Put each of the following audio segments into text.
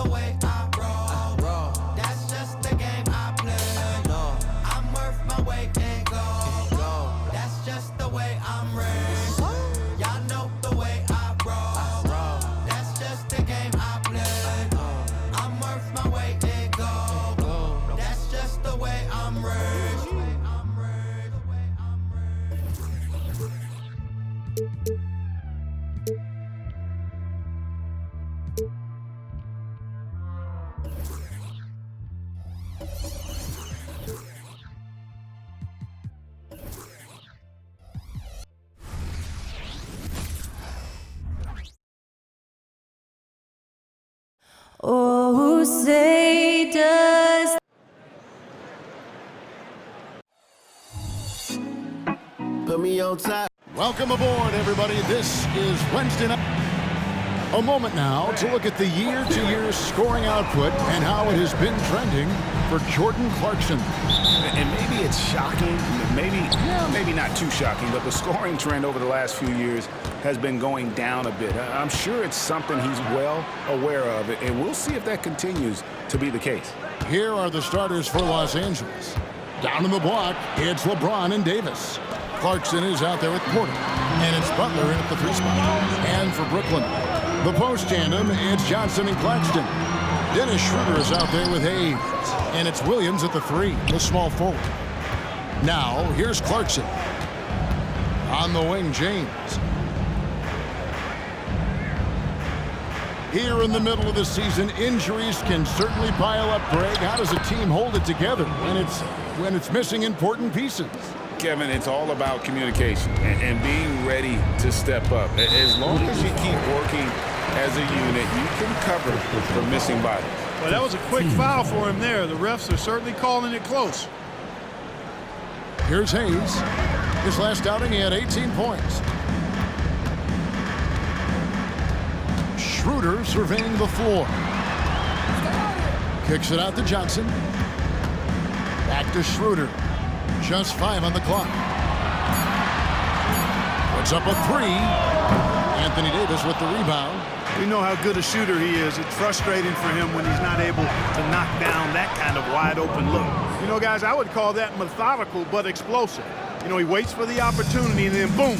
the way I roll. That's just the game I play. I'm worth my weight in gold. That's just the way I'm raised. Y'all know the way I roll. That's just the game I play. I'm worth my weight in gold. That's just the way I'm raised. Oh, say does. Put me on top. Welcome aboard, everybody. This is Wednesday night. A moment now to look at the year-to-year scoring output and how it has been trending for Jordan Clarkson. And maybe it's shocking, maybe not too shocking, but the scoring trend over the last few years has been going down a bit. I'm sure it's something he's well aware of, and we'll see if that continues to be the case. Here are the starters for Los Angeles. Down in the block, it's LeBron and Davis. Clarkson is out there with Porter, and it's Butler in at the 3 spot. And for Brooklyn, the post tandem, it's Johnson and Claxton. Dennis Schroeder is out there with Hayes, and it's Williams at the 3, the small forward. Now, here's Clarkson. On the wing, James. Here in the middle of the season, injuries can certainly pile up, Greg. How does a team hold it together when it's missing important pieces? Kevin, it's all about communication and being ready to step up. As long as you keep working as a unit, you can cover for missing bodies. Well, that was a quick foul for him there. The refs are certainly calling it close. Here's Hayes. His last outing, he had 18 points. Schroeder surveying the floor. Kicks it out to Johnson. Back to Schroeder. Just 5 on the clock. Puts up a 3. Anthony Davis with the rebound. We know how good a shooter he is. It's frustrating for him when he's not able to knock down that kind of wide-open look. You know, guys, I would call that methodical but explosive. You know, he waits for the opportunity and then, boom,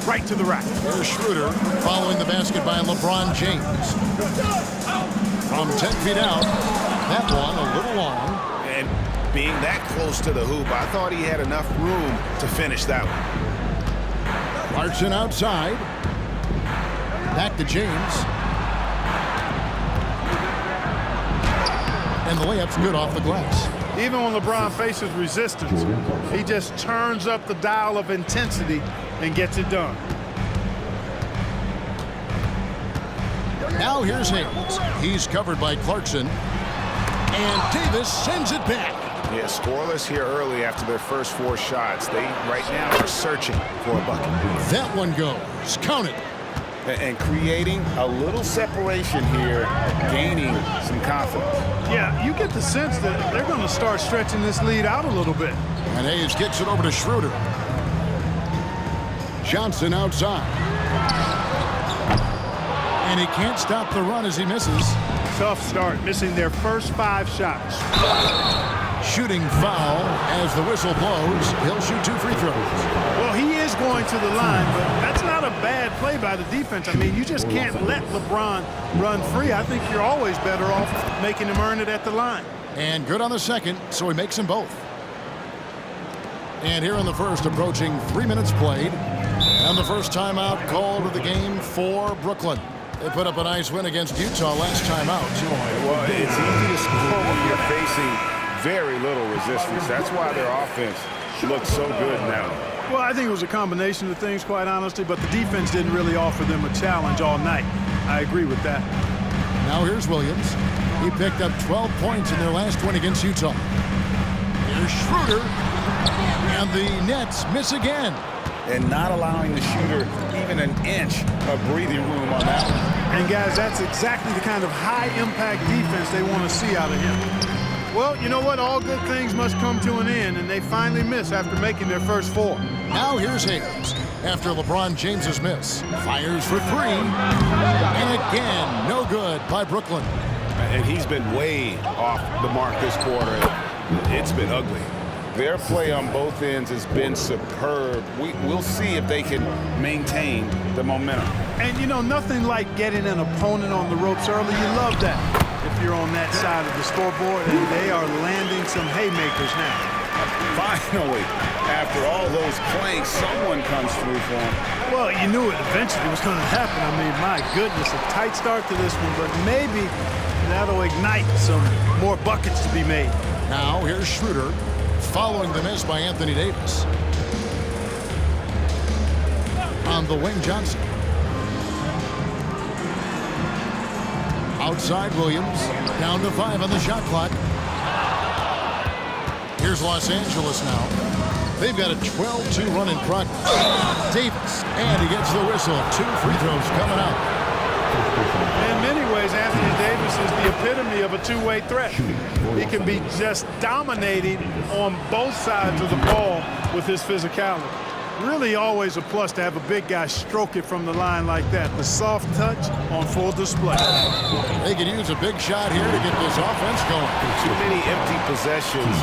right to the rack. Here's Schroeder following the basket by LeBron James. From 10 feet out, that one a little long. And being that close to the hoop, I thought he had enough room to finish that one. Clarkson outside. Back to James. And the layup's good off the glass. Even when LeBron faces resistance, he just turns up the dial of intensity and gets it done. Now here's Hayes. He's covered by Clarkson. And Davis sends it back. Yeah, scoreless here early after their first 4 shots. They right now are searching for a bucket. That one goes. Count it. And creating a little separation here, gaining some confidence. Yeah, you get the sense that they're going to start stretching this lead out a little bit. And Hayes gets it over to Schroeder. Johnson outside. And he can't stop the run as he misses. Tough start, missing their first 5 shots. Shooting foul as the whistle blows. He'll shoot 2 free throws. Well, he is going to the line, but that's not a bad play by the defense. I mean, you just can't let LeBron run free. I think you're always better off making him earn it at the line. And good on the second, so he makes them both. And here in the first, approaching 3 minutes played. And the first timeout called of the game for Brooklyn. They put up a nice win against Utah last time out. Well, it's easy to score when you're facing very little resistance. That's why their offense looks so good now. Well, I think it was a combination of things, quite honestly, but the defense didn't really offer them a challenge all night. I agree with that. Now here's Williams. He picked up 12 points in their last win against Utah. Here's Schroeder. And the Nets miss again. And not allowing the shooter even an inch of breathing room on that one. And, guys, that's exactly the kind of high-impact defense they want to see out of him. Well, you know what? All good things must come to an end, and they finally miss after making their first 4. Now here's Hayes. After LeBron James's miss. Fires for 3. And again, no good by Brooklyn. and he's been way off the mark this quarter. It's been ugly. Their play on both ends has been superb. We'll see if they can maintain the momentum. And, you know, nothing like getting an opponent on the ropes early. You love that if you're on that side of the scoreboard, and they are landing some haymakers now. Finally, after all those planks, someone comes through for him. Well, you knew it eventually was going to happen. I mean, my goodness, a tight start to this one, but maybe that'll ignite some more buckets to be made. Now here's Schroeder following the miss by Anthony Davis. On the wing, Johnson. Outside Williams, down to 5 on the shot clock. Here's Los Angeles now. They've got a 12-2 run in progress. Davis, and he gets the whistle. 2 free throws coming out. In many ways, Anthony Davis is the epitome of a two-way threat. He can be just dominating on both sides of the ball with his physicality. Really always a plus to have a big guy stroke it from the line like that. The soft touch on full display. They could use a big shot here to get this offense going. Too many empty possessions.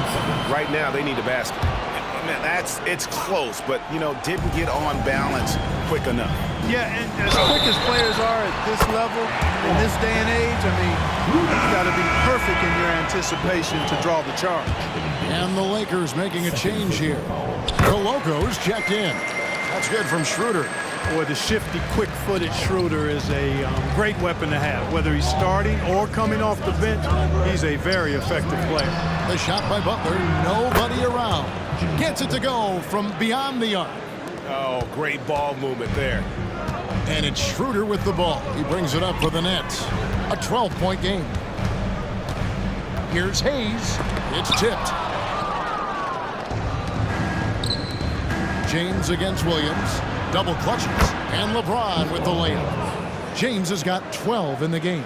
Right now, they need a basket. Man, it's close, but, you know, didn't get on balance quick enough. Yeah, and as quick as players are at this level, in this day and age, I mean, you've got to be perfect in your anticipation to draw the charge. And the Lakers making a change here. Coloco's checked in. That's good from Schroeder. Boy, the shifty, quick-footed Schroeder is a great weapon to have. Whether he's starting or coming off the bench, he's a very effective player. The shot by Butler, nobody around. Gets it to go from beyond the arc. Oh, great ball movement there. And it's Schroeder with the ball. He brings it up for the Nets. A 12-point game. Here's Hayes. It's tipped. James against Williams. Double clutches. And LeBron with the layup. James has got 12 in the game.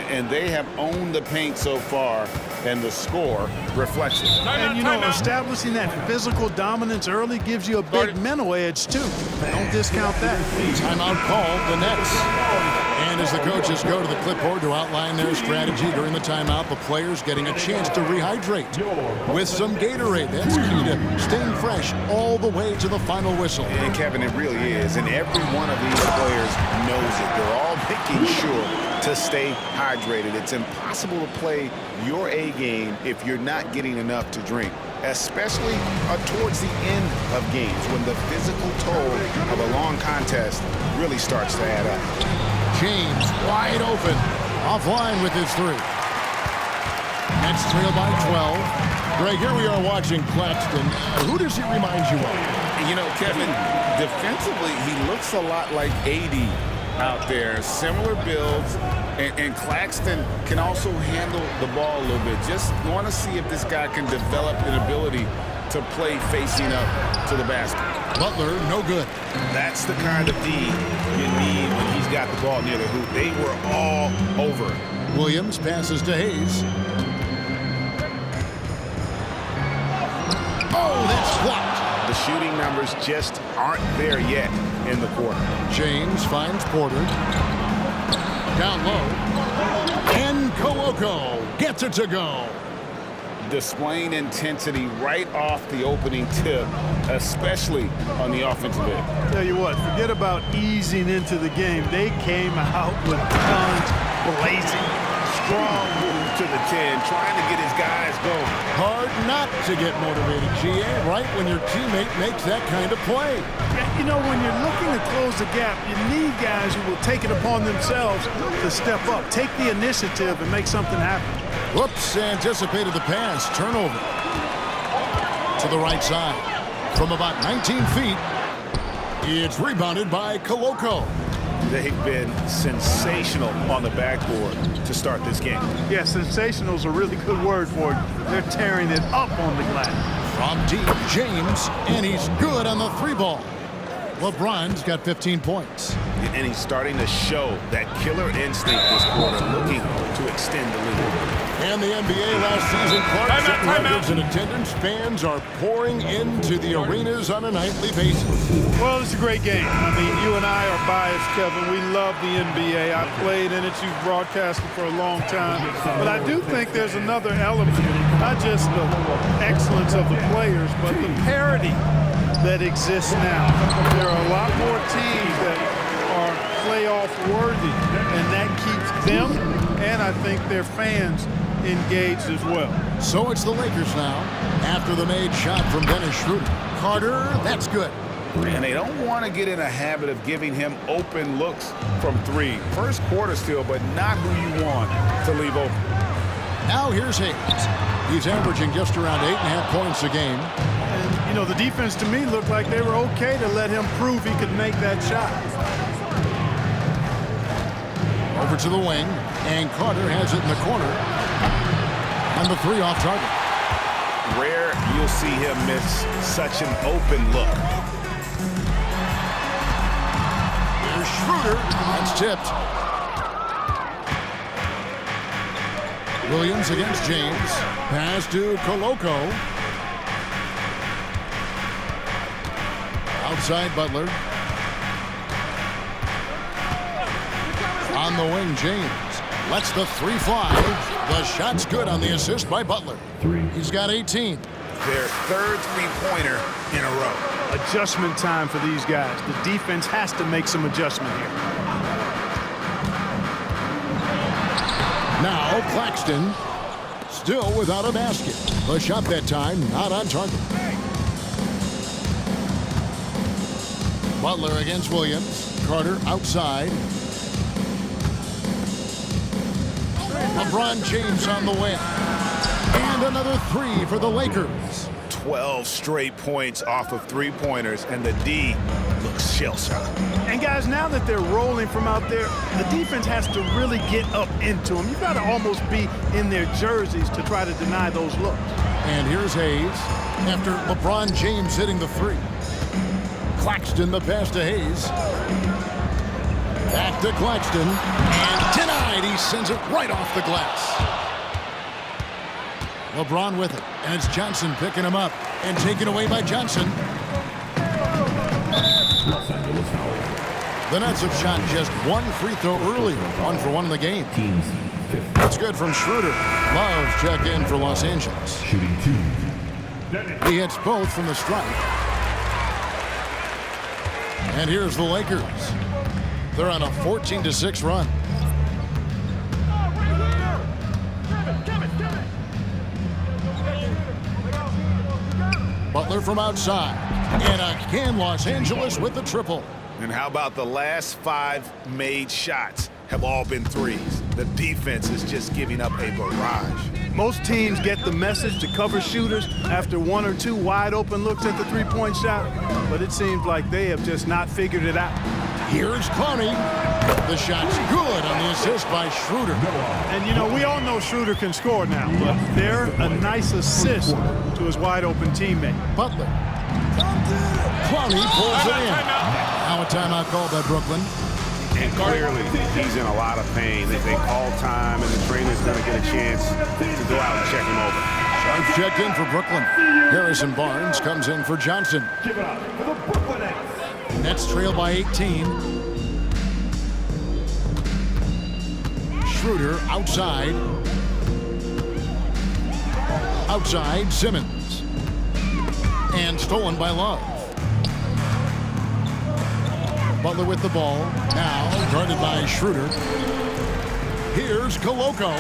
And they have owned the paint so far, and the score reflects it. And, you know, establishing that physical dominance early gives you a big mental edge, too. Don't discount that. Timeout called, the Nets. And as the coaches go to the clipboard to outline their strategy during the timeout, the players getting a chance to rehydrate with some Gatorade. That's key to staying fresh all the way to the final whistle. And, Kevin, it really is. And every one of these players knows it. They're all making sure to stay hydrated. It's impossible to play your A game if you're not getting enough to drink, especially towards the end of games when the physical toll of a long contest really starts to add up. James wide open, offline with his 3. Nets trail by 12. Greg, here we are watching Claxton. Who does he remind you of? You know, Kevin, defensively, he looks a lot like AD out there. Similar builds, and Claxton can also handle the ball a little bit. Just want to see if this guy can develop an ability to play facing up to the basket. Butler, no good. That's the kind of D you need when he's got the ball near the hoop. They were all over it. Williams passes to Hayes. Oh, that's blocked. The shooting numbers just aren't there yet in the quarter. James finds Porter. Down low. And Coloco gets it to go. Displaying intensity right off the opening tip, especially on the offensive end. Tell you what, forget about easing into the game. They came out with guns blazing. Strong move to the 10, trying to get his guys going. Hard not to get motivated, GA, right when your teammate makes that kind of play. Yeah, you know, when you're looking to close the gap, you need guys who will take it upon themselves to step up, take the initiative, and make something happen. Whoops, anticipated the pass. Turnover. To the right side. From about 19 feet, it's rebounded by Coloco. They've been sensational on the backboard to start this game. Yeah, sensational is a really good word for it. They're tearing it up on the glass. From deep, James, and he's good on the 3 ball. LeBron's got 15 points. and he's starting to show that killer instinct this quarter, looking to extend the lead. And the NBA last season, Clark set records in attendance. Fans are pouring into the arenas on a nightly basis. Well, it's a great game. I mean, you and I are biased, Kevin. We love the NBA. I played in it. You've broadcasted for a long time. But I do think there's another element, not just the excellence of the players, but the parity that exists now. There are a lot more teams that are playoff worthy, and that keeps them and I think their fans engaged as well. So it's the Lakers now after the made shot from Dennis Schroeder. Carter, that's good. And they don't want to get in a habit of giving him open looks from three. First quarter still, but not who you want to leave open. Now here's Hayes. He's averaging just around 8.5 points a game. And, you know, the defense to me looked like they were okay to let him prove he could make that shot. Over to the wing, and Carter has it in the corner. And the three off target. Rare you'll see him miss such an open look. Here's Schroeder. That's tipped. Williams against James. Pass to Koloko. Outside Butler. On the wing, James lets the three fly. The shot's good on the assist by Butler. He's got 18. Their third three-pointer in a row. Adjustment time for these guys. The defense has to make some adjustment here. Now Claxton still without a basket. The shot that time not on target. Butler against Williams. Carter outside. LeBron James on the win. And another three for the Lakers. 12 straight points off of three-pointers, and the D looks shell-shocked. And guys, now that they're rolling from out there, the defense has to really get up into them. You've got to almost be in their jerseys to try to deny those looks. And here's Hayes after LeBron James hitting the three. Claxton the pass to Hayes. Back to Claxton. And denied. He sends it right off the glass. LeBron with it. And it's Johnson picking him up. And taken away by Johnson. The Nets have shot just one free throw earlier. 1 for 1 in the game. That's good from Schroeder. Love check in for Los Angeles. Shooting 2. He hits both from the stripe. And here's the Lakers. They're on a 14-6 run. Butler from outside. And again, Los Angeles with the triple. And how about the last 5 made shots have all been threes? The defense is just giving up a barrage. Most teams get the message to cover shooters after 1 or 2 wide open looks at the three-point shot, but it seems like they have just not figured it out. Here's Connie. The shot's good on the assist by Schroeder. And, you know, we all know Schroeder can score now, but they're a nice assist to his wide-open teammate. Butler. Clowney pulls it in. Now a timeout called by Brooklyn. And clearly, he's in a lot of pain. They call time, and the trainer's going to get a chance to go out and check him over. Sharp checked in for Brooklyn. Harrison Barnes comes in for Johnson. Give it up for the Brooklyn Nets. Nets trail by 18. Schroeder outside. Outside, Simmons. And stolen by Love. Butler with the ball. Now guarded by Schroeder. Here's Koloko.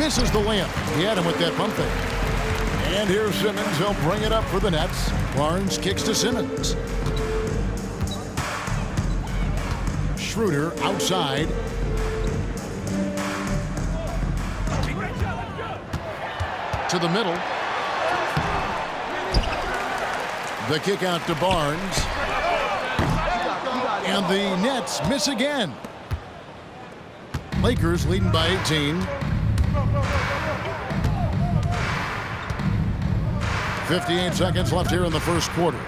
Misses the layup. He had him with that pump fake. And here's Simmons. He'll bring it up for the Nets. Barnes kicks to Simmons. Schroeder outside. To the middle. The kick out to Barnes. And the Nets miss again. Lakers leading by 18. 58 seconds left here in the first quarter.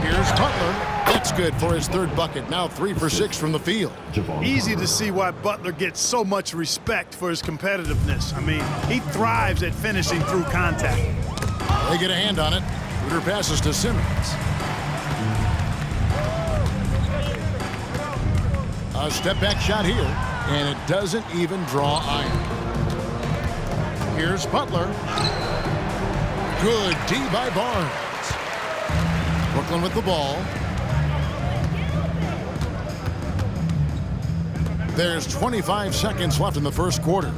Here's Butler. That's good for his third bucket. Now 3 for 6 from the field. Easy to see why Butler gets so much respect for his competitiveness. I mean, he thrives at finishing through contact. They get a hand on it. Schroeder passes to Simmons. A step-back shot here, and it doesn't even draw iron. Here's Butler. Good D by Barnes. Brooklyn with the ball. There's 25 seconds left in the first quarter.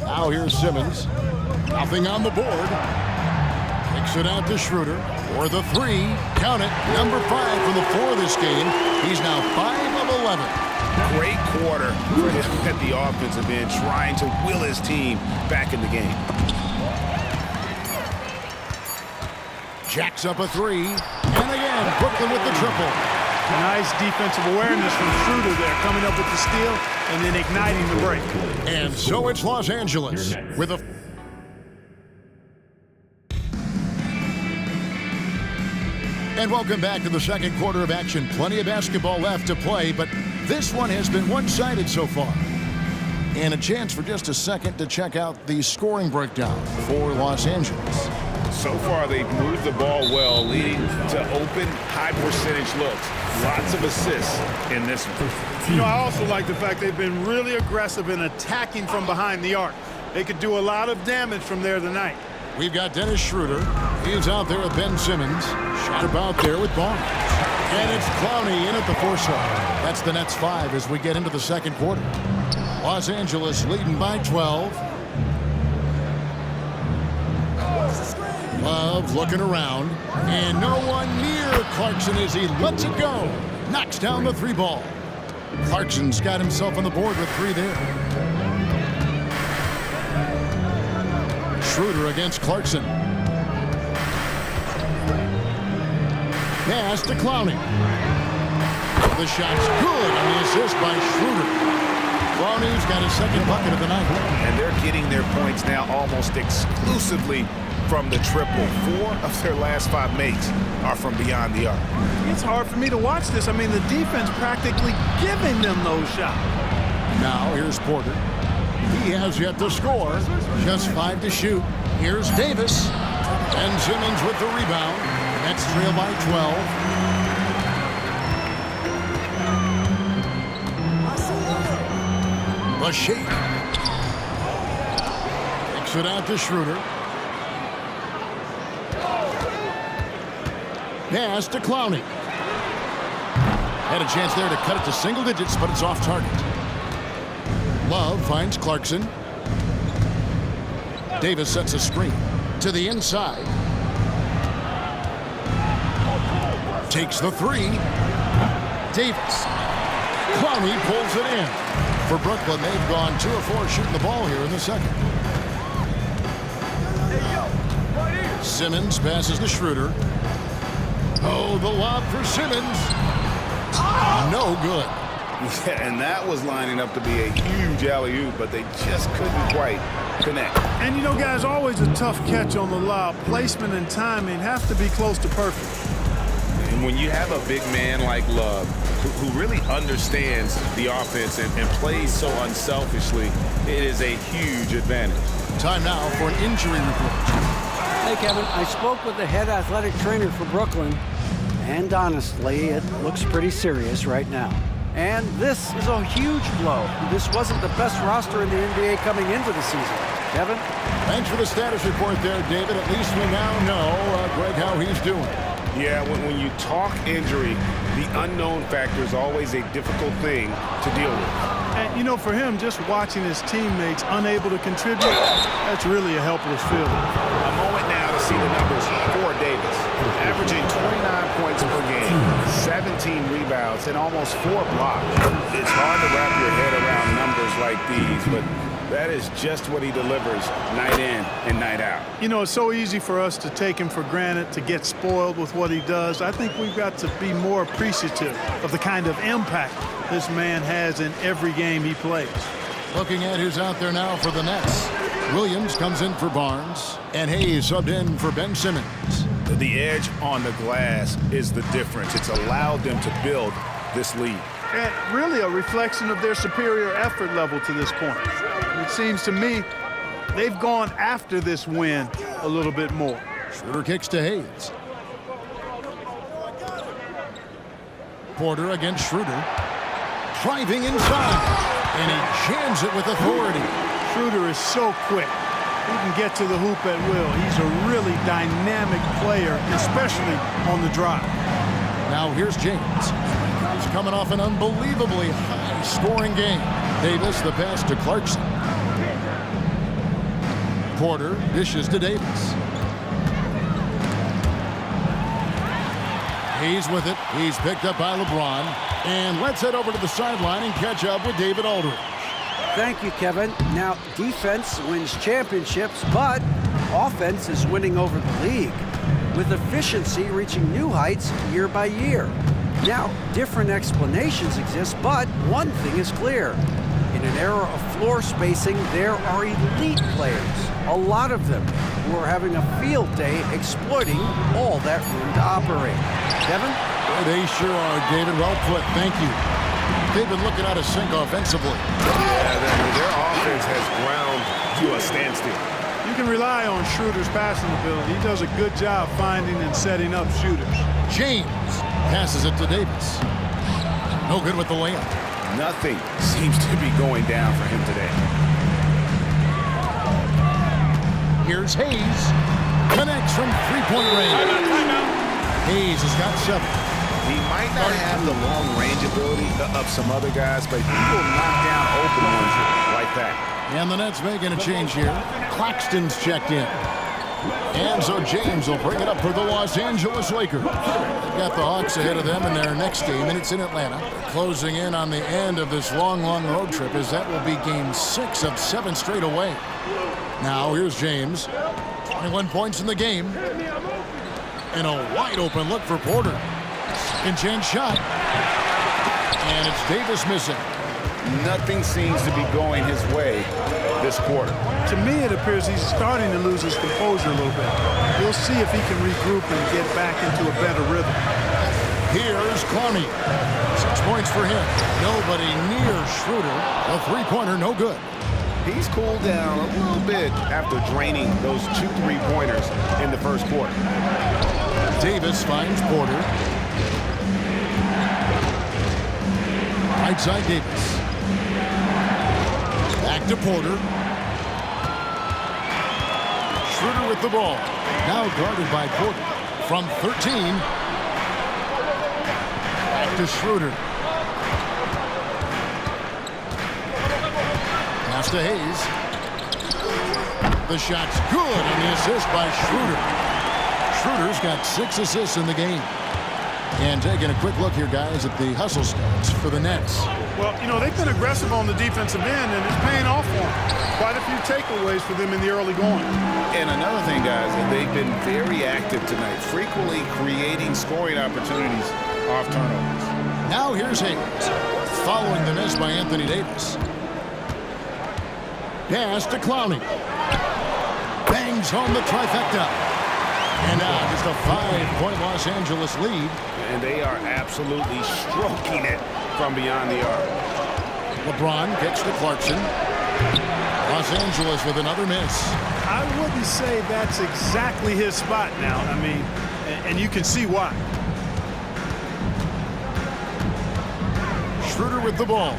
Now here's Simmons. Nothing on the board. Kicks it out to Schroeder. For the 3. Count it. Number 5 from the 4 this game. He's now 5 of 11. Great quarter for him at the offensive end, trying to will his team back in the game. Jacks up a 3. And again, Brooklyn with the triple. Nice defensive awareness from Schroeder there, coming up with the steal and then igniting the break. And so it's Los Angeles with a... And welcome back to the second quarter of action. Plenty of basketball left to play, but this one has been one-sided so far. And a chance for just a second to check out the scoring breakdown for Los Angeles. So far, they've moved the ball well, leading to open, high-percentage looks. Lots of assists in this one. You know, I also like the fact they've been really aggressive in attacking from behind the arc. They could do a lot of damage from there tonight. We've got Dennis Schroeder. He's out there with Ben Simmons. Shot about there with Barnes. And it's Clowney in at the foresight. That's the Nets 5 as we get into the second quarter. Los Angeles leading by 12. Love looking around. And no one near Clarkson as he lets it go. Knocks down the 3 ball. Clarkson's got himself on the board with 3 there. Schroeder against Clarkson. Pass to Clowney. The shot's good on the assist by Schroeder. Clowney's got his second bucket of the night. And they're getting their points now almost exclusively from the triple. 4 of their last 5 makes are from beyond the arc. It's hard for me to watch this. I mean, the defense practically giving them those shots. Now here's Porter. He has yet to score. Just 5 to shoot. Here's Davis. And Simmons with the rebound. Nets trail by 12. The shake. Takes it out to Schroeder. Pass to Clowney. Had a chance there to cut it to single digits, but it's off target. Love finds Clarkson. Davis sets a screen to the inside. Takes the 3. Davis. Clowney pulls it in. For Brooklyn, they've gone 2 of 4 shooting the ball here in the second. Simmons passes to Schroeder. Oh, the lob for Simmons. No good. Yeah, and that was lining up to be a huge alley-oop, but they just couldn't quite connect. And you know, guys, always a tough catch on the lob. Placement and timing have to be close to perfect. And when you have a big man like Love, who really understands the offense and plays so unselfishly, it is a huge advantage. Time now for an injury report. Hey, Kevin, I spoke with the head athletic trainer for Brooklyn, and honestly, it looks pretty serious right now. And this is a huge blow. This wasn't the best roster in the NBA coming into the season. Kevin? Thanks for the status report there, David. At least we now know, Greg, how he's doing. Yeah, when you talk injury, the unknown factor is always a difficult thing to deal with. And, you know, for him, just watching his teammates unable to contribute, that's really a helpless feeling. A moment now to see the numbers for Davis. Averaging 29 points per game, 17 rebounds, and almost 4 blocks. It's hard to wrap your head around numbers like these, but that is just what he delivers night in and night out. You know, it's so easy for us to take him for granted, to get spoiled with what he does. I think we've got to be more appreciative of the kind of impact this man has in every game he plays. Looking at who's out there now for the Nets. Williams comes in for Barnes, and Hayes subbed in for Ben Simmons. The edge on the glass is the difference. It's allowed them to build this lead. And really a reflection of their superior effort level to this point. It seems to me they've gone after this win a little bit more. Schroeder kicks to Hayes. Porter against Schroeder. Driving inside, and he jams it with authority. Schroeder is so quick. He can get to the hoop at will. He's a really dynamic player, especially on the drive. Now here's James. He's coming off an unbelievably high-scoring game. Davis the pass to Clarkson. Porter dishes to Davis. Hayes with it. He's picked up by LeBron. And let's head over to the sideline and catch up with David Aldridge. Thank you, Kevin. Now, defense wins championships, but offense is winning over the league, with efficiency reaching new heights year by year. Now, different explanations exist, but one thing is clear. In an era of floor spacing, there are elite players, a lot of them, who are having a field day exploiting all that room to operate. Kevin? They sure are, David. Well put. Thank you. They've been looking out of sync offensively. Yeah, their offense has ground to a standstill. You can rely on Schroeder's passing ability. He does a good job finding and setting up shooters. James passes it to Davis. No good with the layup. Nothing seems to be going down for him today. Here's Hayes. Connects from three-point range. Hayes has got 7. He might not have the long-range ability of some other guys, but he will knock down open ones like that. And the Nets making a change here. Claxton's checked in. And so James will bring it up for the Los Angeles Lakers. They've got the Hawks ahead of them in their next game, and it's in Atlanta. Closing in on the end of this long, long road trip, as that will be game 6 of 7 straight away. Now here's James. 21 points in the game. And a wide open look for Porter. Second chance shot. And it's Davis missing. Nothing seems to be going his way this quarter. To me, it appears he's starting to lose his composure a little bit. We'll see if he can regroup and get back into a better rhythm. Here's Clowney. 6 points for him. Nobody near Schroeder. A three-pointer, no good. He's cooled down a little bit after draining those 2 3-pointers in the first quarter. Davis finds Porter. Right side Davis. Back to Porter. Schroeder with the ball. Now guarded by Porter. From 13. Back to Schroeder. Pass to Hayes. The shot's good, and the assist by Schroeder. Schroeder's got 6 assists in the game. And taking a quick look here, guys, at the hustle stats for the Nets. Well, you know, they've been aggressive on the defensive end, and it's paying off for them. Quite a few takeaways for them in the early going. And another thing, guys, they've been very active tonight, frequently creating scoring opportunities off turnovers. Now here's Hayes, following the miss by Anthony Davis. Pass to Clowney. Bangs home the trifecta. And now just a 5-point Los Angeles lead. And they are absolutely stroking it from beyond the arc. LeBron gets to Clarkson. Los Angeles with another miss. I wouldn't say that's exactly his spot now. I mean, and you can see why. Schroeder with the ball.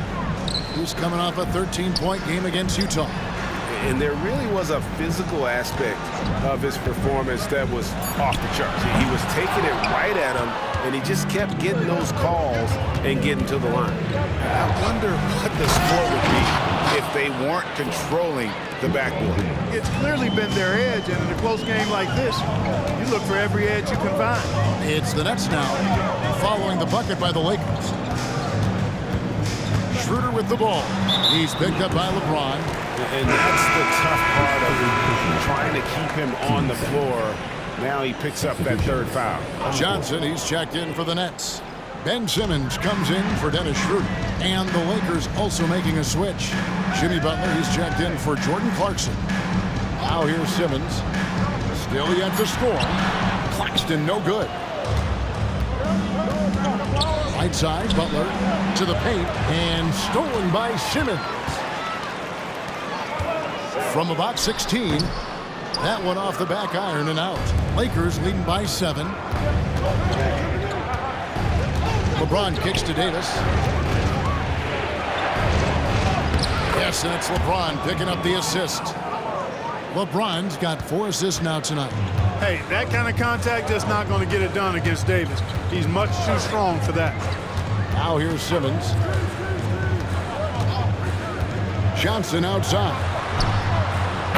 He's coming off a 13-point game against Utah. And there really was a physical aspect of his performance that was off the charts. He was taking it right at him, and he just kept getting those calls and getting to the line. I wonder what the score would be if they weren't controlling the backboard. It's clearly been their edge, and in a close game like this, you look for every edge you can find. It's the Nets now, following the bucket by the Lakers. Schroeder with the ball. He's picked up by LeBron. And that's the tough part of trying to keep him on the floor. Now he picks up that 3rd foul. Johnson, he's checked in for the Nets. Ben Simmons comes in for Dennis Schroeder. And the Lakers also making a switch. Jimmy Butler, he's checked in for Jordan Clarkson. Now here's Simmons. Still yet to score. Claxton no good. Right side, Butler to the paint and stolen by Simmons. From about 16, that one off the back iron and out. Lakers leading by 7. LeBron kicks to Davis. Yes, and it's LeBron picking up the assist. LeBron's got 4 assists now tonight. Hey, that kind of contact just not going to get it done against Davis. He's much too strong for that. Now here's Simmons. Johnson outside.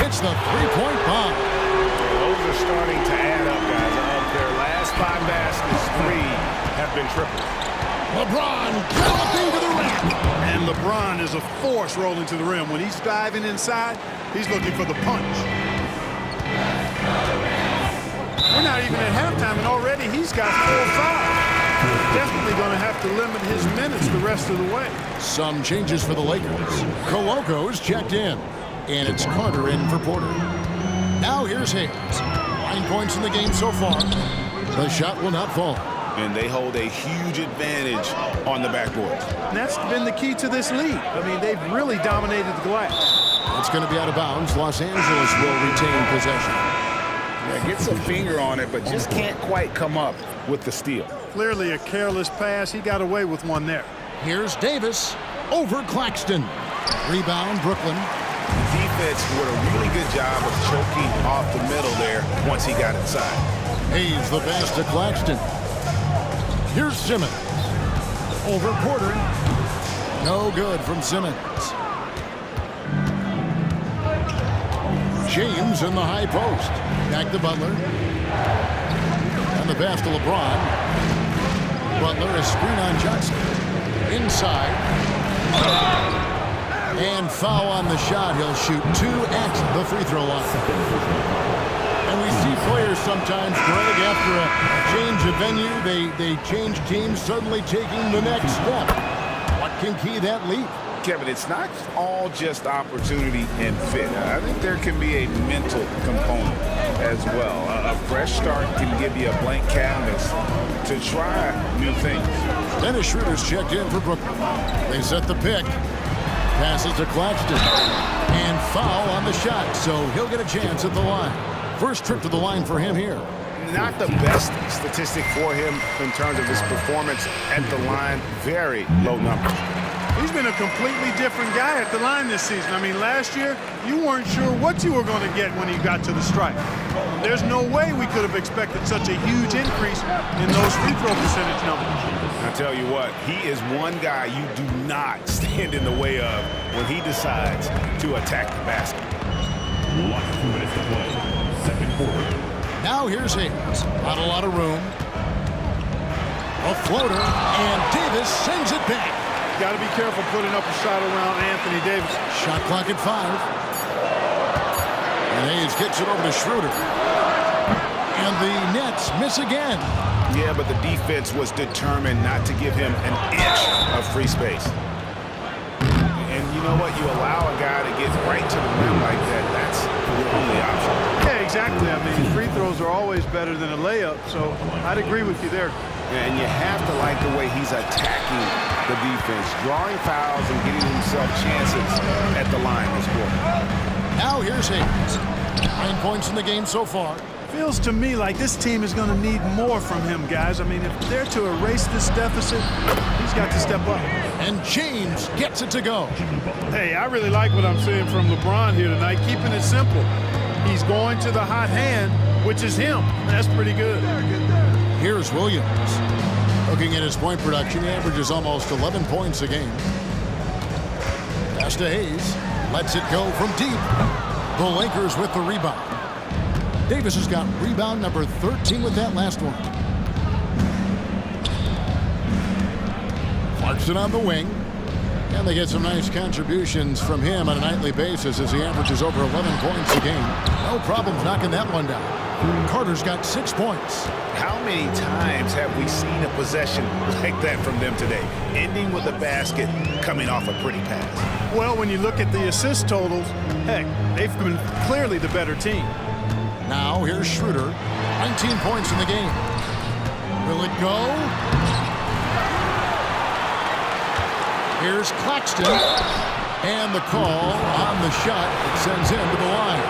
It's the three-point bomb. Those are starting to add up, guys. Of their last 5 baskets, 3 have been triples. LeBron galloping to the rim. And LeBron is a force rolling to the rim. When he's diving inside, he's looking for the punch. We're not even at halftime, and already he's got 4 fouls. Definitely going to have to limit his minutes the rest of the way. Some changes for the Lakers. Coloco's checked in, and it's Carter in for Porter. Now here's Hayes. 9 points in the game so far. The shot will not fall. And they hold a huge advantage on the backboard. And that's been the key to this league. I mean, they've really dominated the glass. It's going to be out of bounds. Los Angeles will retain possession. Yeah, gets a finger on it, but just can't quite come up with the steal. Clearly a careless pass. He got away with one there. Here's Davis over Claxton. Rebound, Brooklyn. Defense did a really good job of choking off the middle there once he got inside. Hayes the pass to Claxton. Here's Simmons. Over Porter. No good from Simmons. James in the high post. Back to Butler. And the pass to LeBron. Butler is screen on Johnson. Inside. And foul on the shot. He'll shoot 2 at the free throw line. And we see players sometimes, Greg, after a change of venue, they change teams, suddenly taking the next step. What can key that leap? Kevin, it's not all just opportunity and fit. I think there can be a mental component as well. A fresh start can give you a blank canvas to try new things. Dennis Schroeder's checked in for Brooklyn. They set the pick. Passes to Claxton. And foul on the shot, so he'll get a chance at the line. First trip to the line for him here. Not the best statistic for him in terms of his performance at the line. Very low number. He's been a completely different guy at the line this season. I mean, last year, you weren't sure what you were going to get when you got to the stripe. There's no way we could have expected such a huge increase in those free throw percentage numbers. I tell you what, he is one guy you do not stand in the way of when he decides to attack the basket. 1 minute to play. Second quarter. Now here's Hayes. Not a lot of room. A floater, and Davis sends it back. Got to be careful putting up a shot around Anthony Davis. Shot clock at 5. And Hayes kicks it over to Schroeder. And the Nets miss again. Yeah, but the defense was determined not to give him an inch of free space. And you know what? You allow a guy to get right to the rim like that, that's your only option. Yeah, exactly. I mean, free throws are always better than a layup, so I'd agree with you there. And you have to like the way he's attacking the defense, drawing fouls and getting himself chances at the line this quarter. Now here's Hayes. 9 points in the game so far. Feels to me like this team is going to need more from him, guys. I mean, if they're to erase this deficit, he's got to step up. And James gets it to go. Hey, I really like what I'm seeing from LeBron here tonight, keeping it simple. He's going to the hot hand, which is him. That's pretty good. Here's Williams. Looking at his point production, he averages almost 11 points a game. Pass to Hayes. Lets it go from deep. The Lakers with the rebound. Davis has got rebound number 13 with that last one. Clarkson on the wing. And they get some nice contributions from him on a nightly basis as he averages over 11 points a game. No problems knocking that one down. Carter's got 6 points. How many times have we seen a possession like that from them today, ending with a basket coming off a pretty pass? Well, when you look at the assist totals, heck, they've been clearly the better team. Now here's Schroeder, 19 points in the game. Will it go? Here's Claxton, and the call on the shot. It sends him to the line.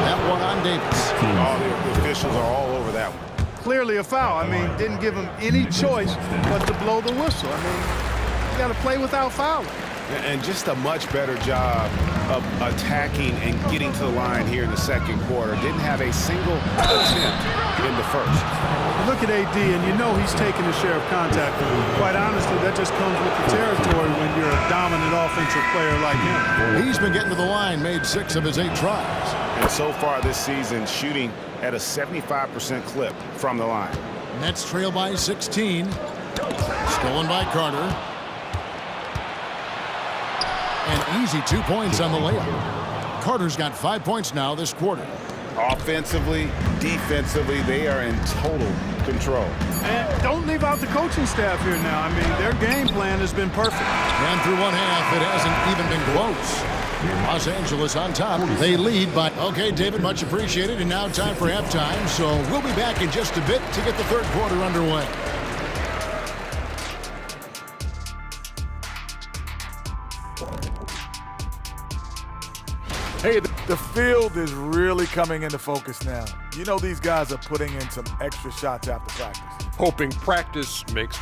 That one on Davis. Oh, the officials are all over that one. Clearly a foul. I mean, didn't give him any choice but to blow the whistle. I mean, you got to play without fouling. And just a much better job of attacking and getting to the line here in the second quarter. Didn't have a single attempt in the first. Look at AD, and you know he's taking a share of contact. Quite honestly, that just comes with the territory when you're a dominant offensive player like him. He's been getting to the line, made 6 of his 8 tries. And so far this season, shooting at a 75% clip from the line. Nets trail by 16. Stolen by Carter. An easy 2 points on the layup. Carter's got 5 points now this quarter. Offensively, defensively, they are in total control. And don't leave out the coaching staff here now. I mean, their game plan has been perfect. And through one half, it hasn't even been close. Los Angeles on top. They lead by... Okay, David, much appreciated. And now time for halftime. So we'll be back in just a bit to get the third quarter underway. Hey, the field is really coming into focus now. You know these guys are putting in some extra shots after practice. Hoping practice makes...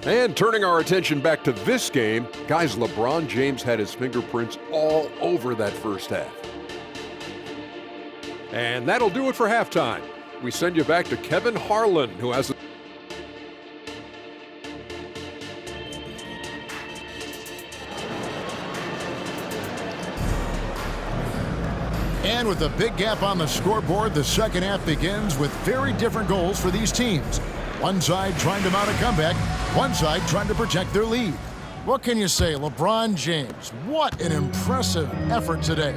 And turning our attention back to this game, guys, LeBron James had his fingerprints all over that first half. And that'll do it for halftime. We send you back to Kevin Harlan, who has... And with a big gap on the scoreboard, the second half begins with very different goals for these teams. One side trying to mount a comeback, one side trying to protect their lead. What can you say, LeBron James? What an impressive effort today.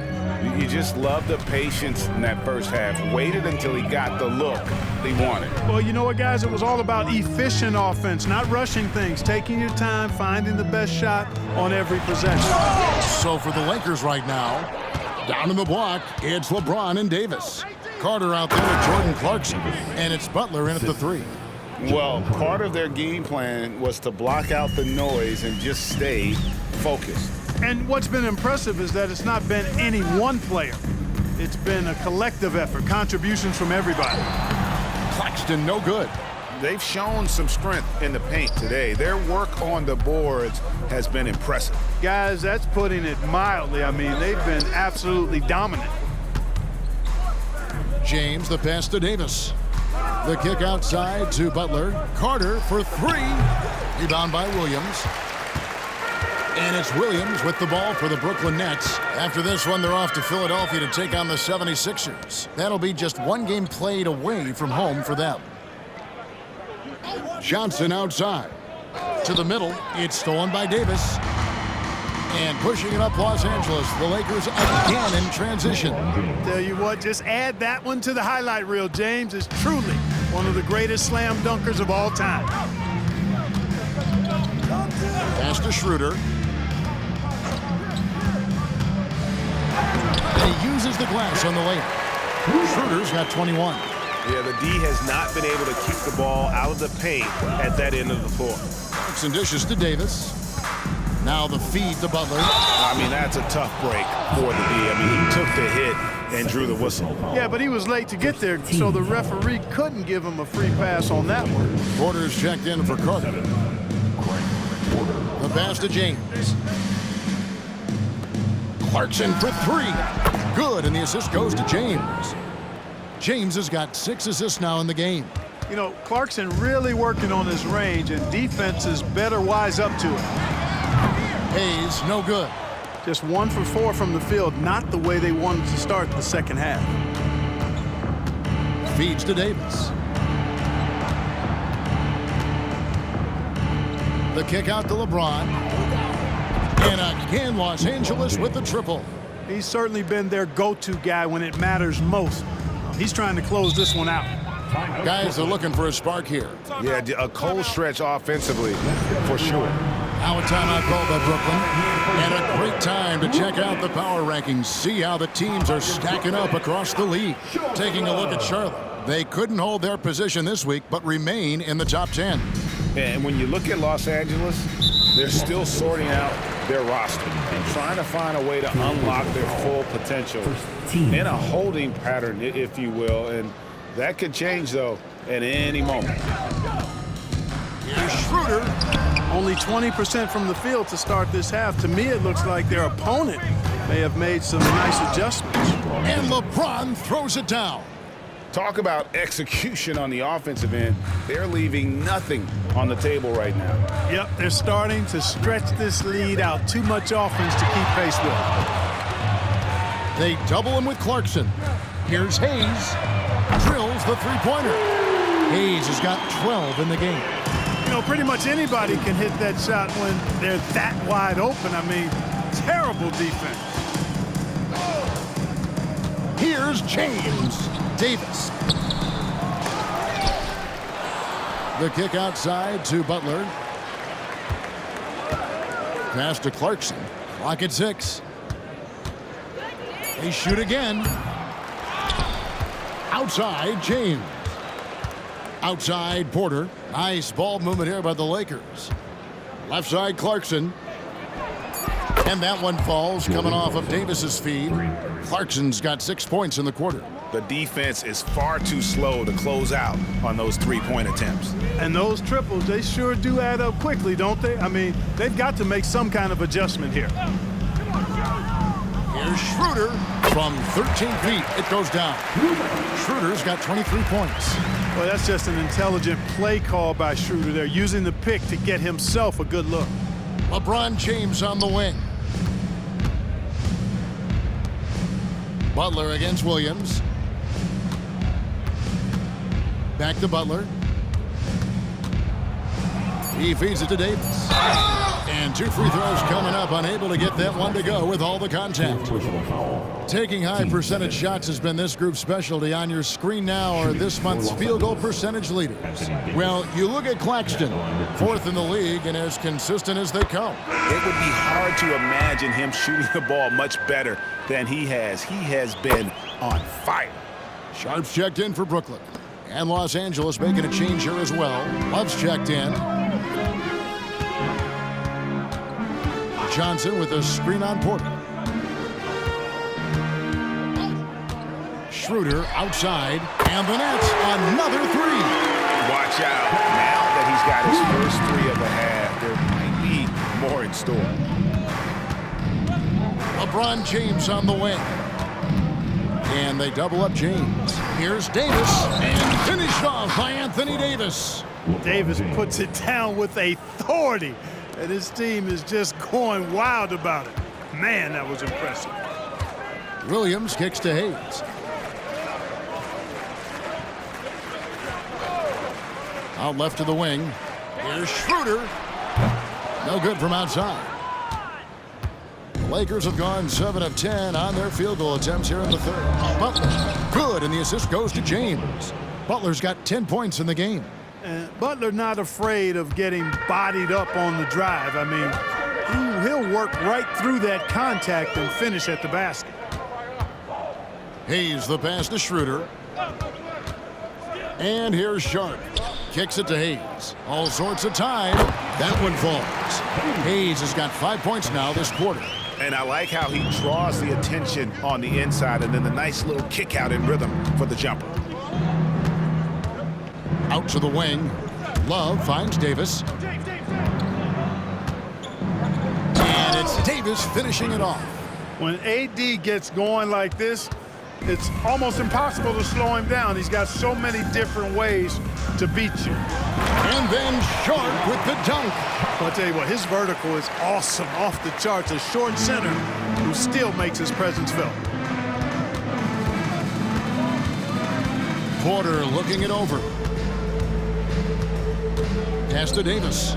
You just love the patience in that first half. Waited until he got the look he wanted. Well, you know what, guys? It was all about efficient offense, not rushing things, taking your time, finding the best shot on every possession. So for the Lakers right now, down in the block, it's LeBron and Davis. Carter out there with Jordan Clarkson, and it's Butler in at the 3. Well, part of their game plan was to block out the noise and just stay focused. And what's been impressive is that it's not been any one player. It's been a collective effort, contributions from everybody. Claxton no good. They've shown some strength in the paint today. Their work on the boards has been impressive. Guys, that's putting it mildly. I mean, they've been absolutely dominant. James, the pass to Davis. The kick outside to Butler. Carter for 3. Rebound by Williams. And it's Williams with the ball for the Brooklyn Nets. After this one, they're off to Philadelphia to take on the 76ers. That'll be just one game played away from home for them. Johnson outside. To the middle. It's stolen by Davis. And pushing it up Los Angeles. The Lakers again in transition. Tell you what, just add that one to the highlight reel. James is truly one of the greatest slam dunkers of all time. Pass to Schroeder. And he uses the glass on the layup. Schroeder's got 21. Yeah, the D has not been able to keep the ball out of the paint at that end of the floor. Some dishes to Davis. Now the feed to Butler. I mean, that's a tough break for the D. I mean, he took the hit and drew the whistle. Yeah, but he was late to get there, so the referee couldn't give him a free pass on that one. Porter's checked in for Carter. The pass to James. Clarkson for 3. Good, and the assist goes to James. James has got 6 assists now in the game. You know, Clarkson really working on his range, and defenses better wise up to it. Hayes, no good. Just 1 for 4 from the field, not the way they wanted to start the second half. Feeds to Davis. The kick out to LeBron. And again, Los Angeles with the triple. He's certainly been their go-to guy when it matters most. He's trying to close this one out. Guys are looking for a spark here. Yeah, a cold stretch offensively, for sure. Now a timeout called by Brooklyn. And a great time to check out the power rankings. See how the teams are stacking up across the league. Taking a look at Charlotte. They couldn't hold their position this week, but remain in the top 10. And when you look at Los Angeles, they're still sorting out their roster, trying to find a way to unlock their full potential in a holding pattern, if you will. And that could change, though, at any moment. Here's Schroeder. Only 20% from the field to start this half. To me, it looks like their opponent may have made some nice adjustments. And LeBron throws it down. Talk about execution on the offensive end. They're leaving nothing on the table right now. Yep, they're starting to stretch this lead out. Too much offense to keep pace with. They double him with Clarkson. Here's Hayes. Drills the three-pointer. Hayes has got 12 in the game. You know, pretty much anybody can hit that shot when they're that wide open. I mean, terrible defense. Here's James. Davis. The kick outside to Butler. Pass to Clarkson. Clock at 6. They shoot again. Outside, James. Outside, Porter. Nice ball movement here by the Lakers. Left side, Clarkson. And that one falls coming off of Davis's feed. Clarkson's got 6 points in the quarter. The defense is far too slow to close out on those three-point attempts. And those triples, they sure do add up quickly, don't they? I mean, they've got to make some kind of adjustment here. Here's Schroeder from 13 feet. It goes down. Schroeder's got 23 points. Well, that's just an intelligent play call by Schroeder. They're using the pick to get himself a good look. LeBron James on the wing. Butler against Williams. Back to Butler. He feeds it to Davis. And 2 free throws coming up, unable to get that one to go with all the contact. Taking high percentage shots has been this group's specialty. On your screen now are this month's field goal percentage leaders. Well, you look at Claxton, 4th in the league and as consistent as they come. It would be hard to imagine him shooting the ball much better than he has. He has been on fire. Sharp's checked in for Brooklyn. And Los Angeles making a change here as well. Love's checked in. Johnson with a screen on Porter. Schroeder outside. And the Nets, another 3. Watch out. Now that he's got his first 3 of the half, there might be more in store. LeBron James on the wing. And they double up James. Here's Davis. And finished off by Anthony Davis. Davis puts it down with authority. And his team is just going wild about it. Man, that was impressive. Williams kicks to Hayes. Out left to the wing. Here's Schroeder. No good from outside. The Lakers have gone 7 of 10 on their field goal attempts here in the third. Butler, good, and the assist goes to James. Butler's got 10 points in the game. And Butler not afraid of getting bodied up on the drive. I mean, he'll work right through that contact and finish at the basket. Hayes the pass to Schroeder. And here's Sharp. Kicks it to Hayes. All sorts of time. That one falls. Hayes has got 5 points now this quarter. And I like how he draws the attention on the inside and then the nice little kick out in rhythm for the jumper. Out to the wing. Love finds Davis. And it's Davis finishing it off. When AD gets going like this, it's almost impossible to slow him down. He's got so many different ways to beat you. And then Sharp with the dunk. I'll tell you what, his vertical is awesome, off the charts. A short center who still makes his presence felt. Porter looking it over. Pass to Davis.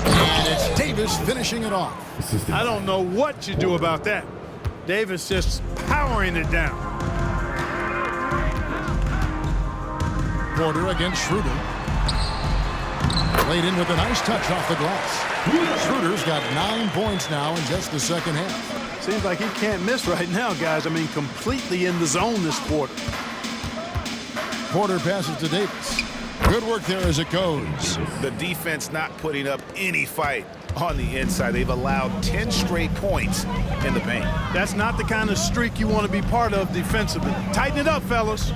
And it's Davis finishing it off. I don't know what you do about that. Davis just powering it down. Porter against Schroeder. Laid in with a nice touch off the glass. Schroeder's got 9 points now in just the second half. Seems like he can't miss right now, guys. I mean, completely in the zone this quarter. Porter passes to Davis. Good work there as it goes. The defense not putting up any fight on the inside. They've allowed 10 straight points in the paint. That's not the kind of streak you want to be part of defensively. Tighten it up, fellas.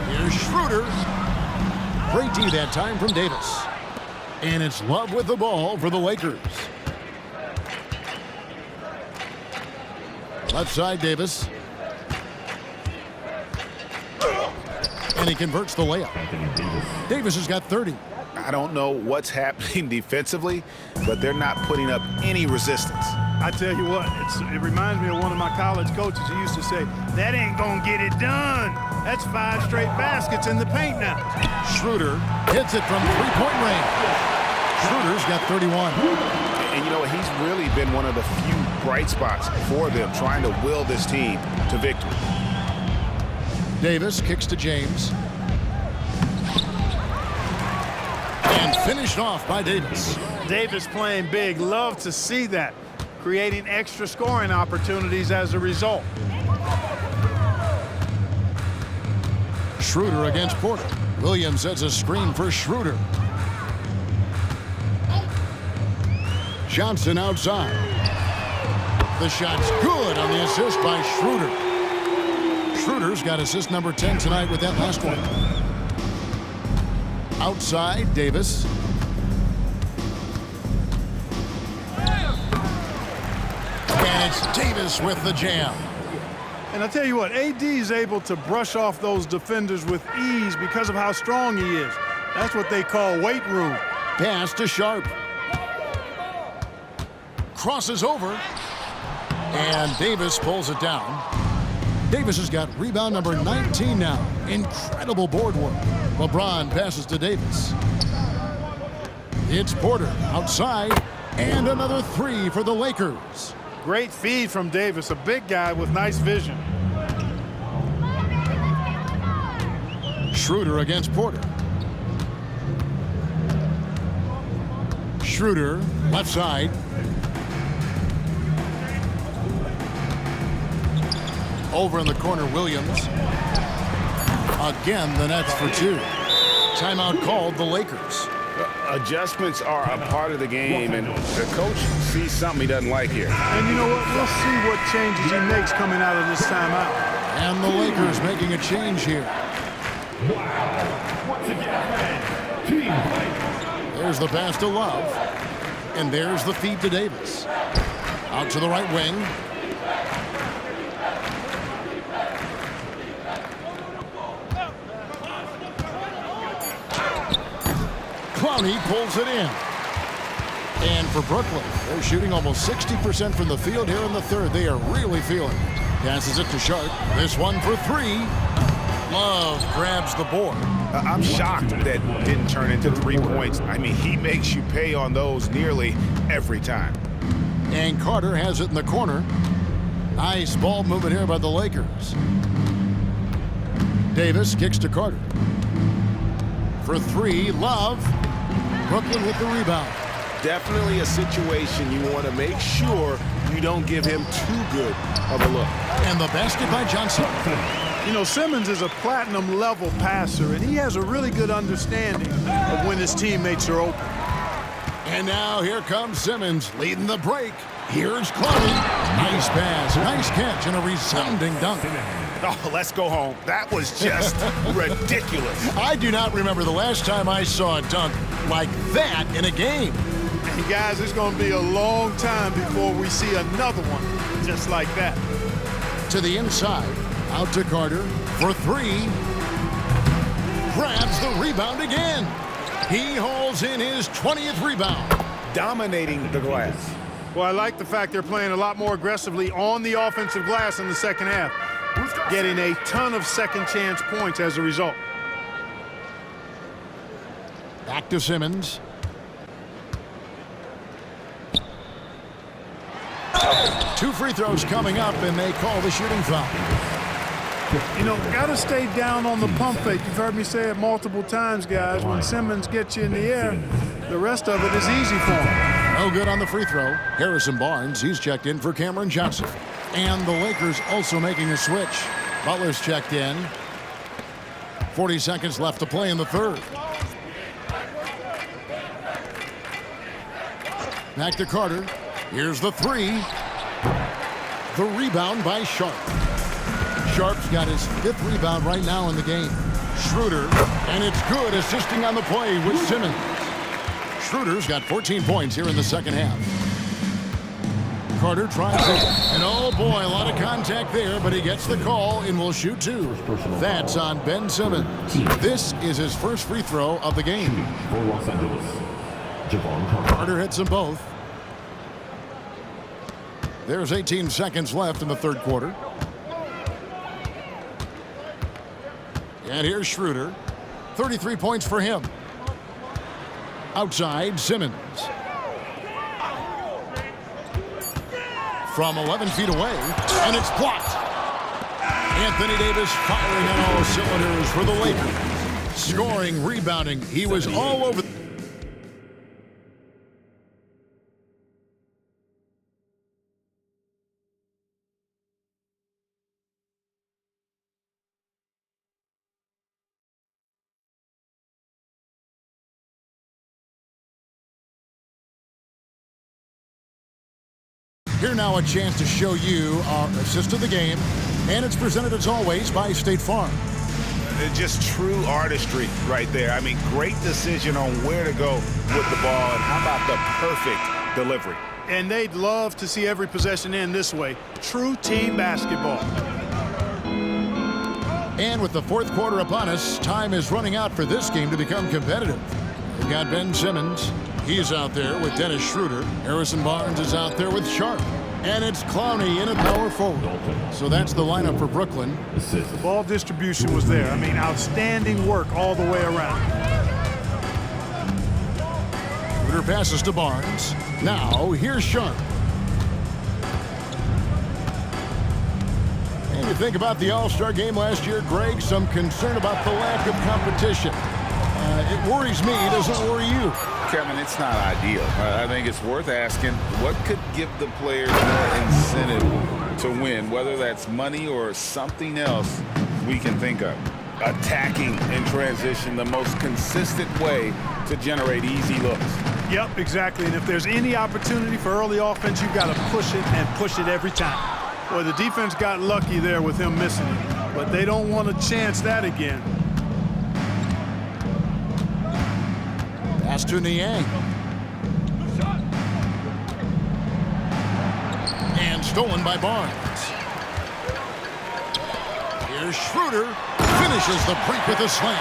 Here's Schroeder. Great D that time from Davis. And it's Love with the ball for the Lakers. Left side, Davis. And he converts the layup. Davis has got 30. I don't know what's happening defensively, but they're not putting up any resistance. I tell you what, it reminds me of one of my college coaches. He used to say, that ain't gonna get it done. That's 5 straight baskets in the paint now. Schroeder hits it from three-point range. Schroeder's got 31. And you know, he's really been one of the few bright spots for them, trying to will this team to victory. Davis kicks to James. And finished off by Davis. Davis playing big. Love to see that. Creating extra scoring opportunities as a result. Schroeder against Porter. Williams sets a screen for Schroeder. Johnson outside. The shot's good on the assist by Schroeder. Schroeder's got assist number 10 tonight with that last one. Outside, Davis. And it's Davis with the jam. And I tell you what, AD is able to brush off those defenders with ease because of how strong he is. That's what they call weight room. Pass to Sharp. Crosses over. And Davis pulls it down. Davis has got rebound number 19 now. Incredible board work. LeBron passes to Davis. It's Porter outside. And another 3 for the Lakers. Great feed from Davis, a big guy with nice vision. Schroeder against Porter. Schroeder, left side. Over in the corner, Williams. Again, the Nets for 2. Timeout called the Lakers. Adjustments are a part of the game, and the coach sees something he doesn't like here. And you know what? We'll see what changes he makes coming out of this timeout. And the Lakers making a change here. There's the pass to Love. And there's the feed to Davis. Out to the right wing. Clowney pulls it in. And for Brooklyn, they're shooting almost 60% from the field here in the third. They are really feeling it. Passes it to Sharp. This one for 3. Love grabs the board. I'm shocked that didn't turn into 3 points. I mean, he makes you pay on those nearly every time. And Carter has it in the corner. Nice ball movement here by the Lakers. Davis kicks to Carter. For 3, Love. Brooklyn with the rebound. Definitely a situation you want to make sure you don't give him too good of a look. And the basket by Johnson. You know, Simmons is a platinum-level passer, and he has a really good understanding of when his teammates are open. And now here comes Simmons leading the break. Here's Clowney. Nice pass, nice catch, and a resounding dunk. Oh, let's go home. That was just ridiculous. I do not remember the last time I saw a dunk like that in a game. And guys, it's going to be a long time before we see another one just like that. To the inside, out to Carter for 3. Grabs the rebound again. He hauls in his 20th rebound. Dominating the glass. Well, I like the fact they're playing a lot more aggressively on the offensive glass in the second half. Getting a ton of second chance points as a result. Back to Simmons. 2 free throws coming up, and they call the shooting foul. You know, got to stay down on the pump fake. You've heard me say it multiple times, guys. When Simmons gets you in the air, the rest of it is easy for him. No good on the free throw. Harrison Barnes, he's checked in for Cameron Johnson. And the Lakers also making a switch. Butler's checked in. 40 seconds left to play in the third. Back to Carter. Here's the 3. The rebound by Sharp. Sharp's got his 5th rebound right now in the game. Schroeder, and it's good, assisting on the play with Simmons. Schroeder's got 14 points here in the second half. Carter tries it, and oh boy, a lot of contact there, but he gets the call and will shoot 2. That's on Ben Simmons. This is his first free throw of the game. For Los Angeles, Carter hits them both. There's 18 seconds left in the third quarter. And here's Schroeder. 33 points for him. Outside, Simmons. From 11 feet away, and it's blocked. Anthony Davis firing on all cylinders for the Lakers. Scoring, rebounding. He was all over. Here now a chance to show you our assist of the game, and it's presented as always by State Farm. Just true artistry right there. I mean, great decision on where to go with the ball, and how about the perfect delivery? And they'd love to see every possession end this way. True team basketball. And with the fourth quarter upon us, time is running out for this game to become competitive. We've got Ben Simmons. He's out there with Dennis Schroeder. Harrison Barnes is out there with Sharp. And it's Clowney in a power forward. So that's the lineup for Brooklyn. The ball distribution was there. I mean, outstanding work all the way around. Schroeder passes to Barnes. Now, here's Sharp. And you think about the All-Star game last year, Greg, some concern about the lack of competition. It worries me. Does it worry you? Kevin, it's not ideal. I think it's worth asking what could give the players more incentive to win, whether that's money or something else we can think of. Attacking in transition, the most consistent way to generate easy looks. Yep, exactly. And if there's any opportunity for early offense, you've got to push it and push it every time. Boy, the defense got lucky there with him missing it, but they don't want to chance that again. Pass to Niang. And stolen by Barnes. Here's Schroeder. Finishes the break with a slam.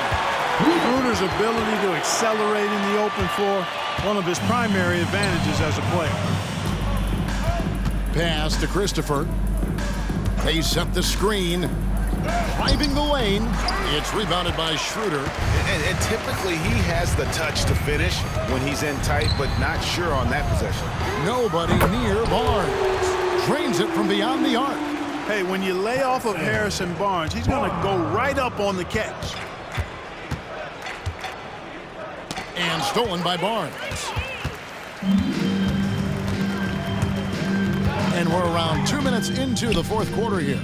Schroeder's ability to accelerate in the open floor, one of his primary advantages as a player. Pass to Christopher. They set the screen. Driving the lane. It's rebounded by Schroeder. And typically he has the touch to finish when he's in tight, but not sure on that possession. Nobody near Barnes. Drains it from beyond the arc. Hey, when you lay off of Harrison Barnes, he's going to go right up on the catch. And stolen by Barnes. And we're around 2 minutes into the fourth quarter here.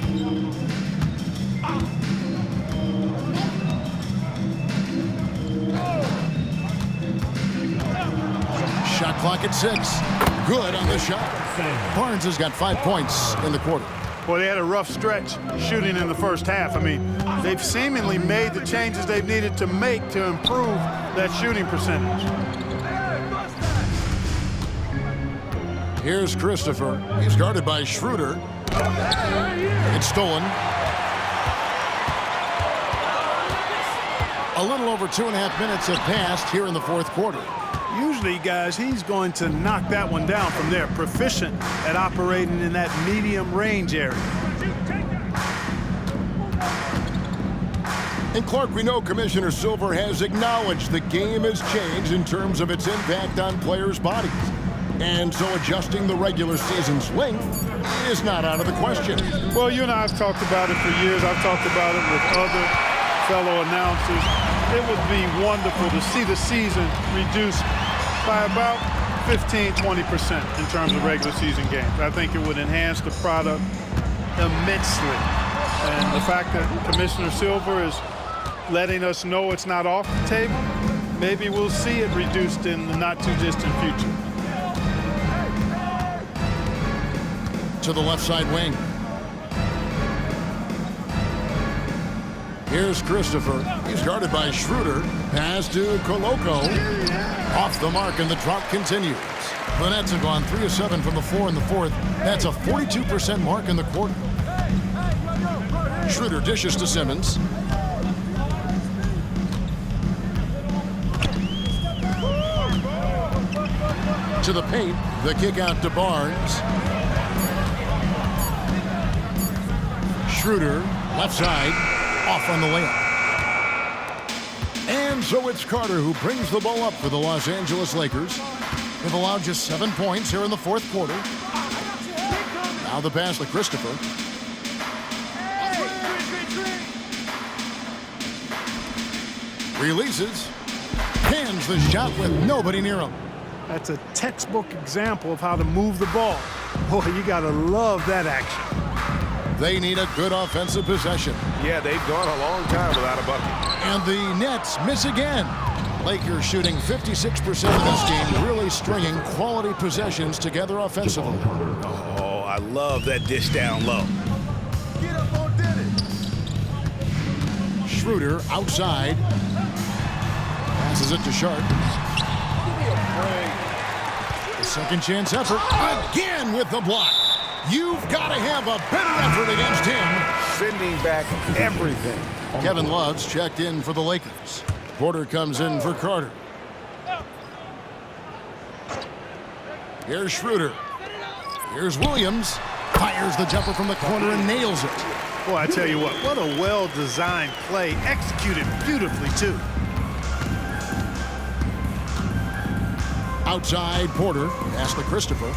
Shot clock at 6. Good on the shot. Barnes has got 5 points in the quarter. Boy, they had a rough stretch shooting in the first half. I mean, they've seemingly made the changes they've needed to make to improve that shooting percentage. Here's Christopher. He's guarded by Schroeder. It's stolen. A little over 2.5 minutes have passed here in the fourth quarter. Usually, guys, he's going to knock that one down from there. Proficient at operating in that medium range area. And Clark, we know Commissioner Silver has acknowledged the game has changed in terms of its impact on players' bodies. And so adjusting the regular season's length is not out of the question. Well, you and I have talked about it for years. I've talked about it with other fellow announcers. It would be wonderful to see the season reduced by about 15–20% in terms of regular season games. I think it would enhance the product immensely. And the fact that Commissioner Silver is letting us know it's not off the table, maybe we'll see it reduced in the not-too-distant future. To the left side wing. Here's Christopher. He's guarded by Schroeder. Pass to Koloko. Off the mark, and the drought continues. The Nets have gone 3 of 7 from the floor in the fourth. That's a 42% mark in the quarter. Schroeder dishes to Simmons. To the paint. The kick out to Barnes. Schroeder, left side, off on the layup. And so it's Carter who brings the ball up for the Los Angeles Lakers. They've allowed just 7 points here in the fourth quarter. Now the pass to Christopher. Releases. Hands the shot with nobody near him. That's a textbook example of how to move the ball. Boy, you got to love that action. They need a good offensive possession. Yeah, they've gone a long time without a bucket. And the Nets miss again. Lakers shooting 56% of this game, really stringing quality possessions together offensively. Oh, I love that dish down low. Get up on Dennis. Schroeder outside. Passes it to Sharp. Give me a break. The second chance effort. Again with the block. You've got to have a better effort against him. Sending back everything. Kevin Love's checked in for the Lakers. Porter comes in for Carter. Here's Schroeder. Here's Williams. Fires the jumper from the corner and nails it. Boy, I tell you what a well-designed play, executed beautifully, too. Outside, Porter. Pass to Christopher.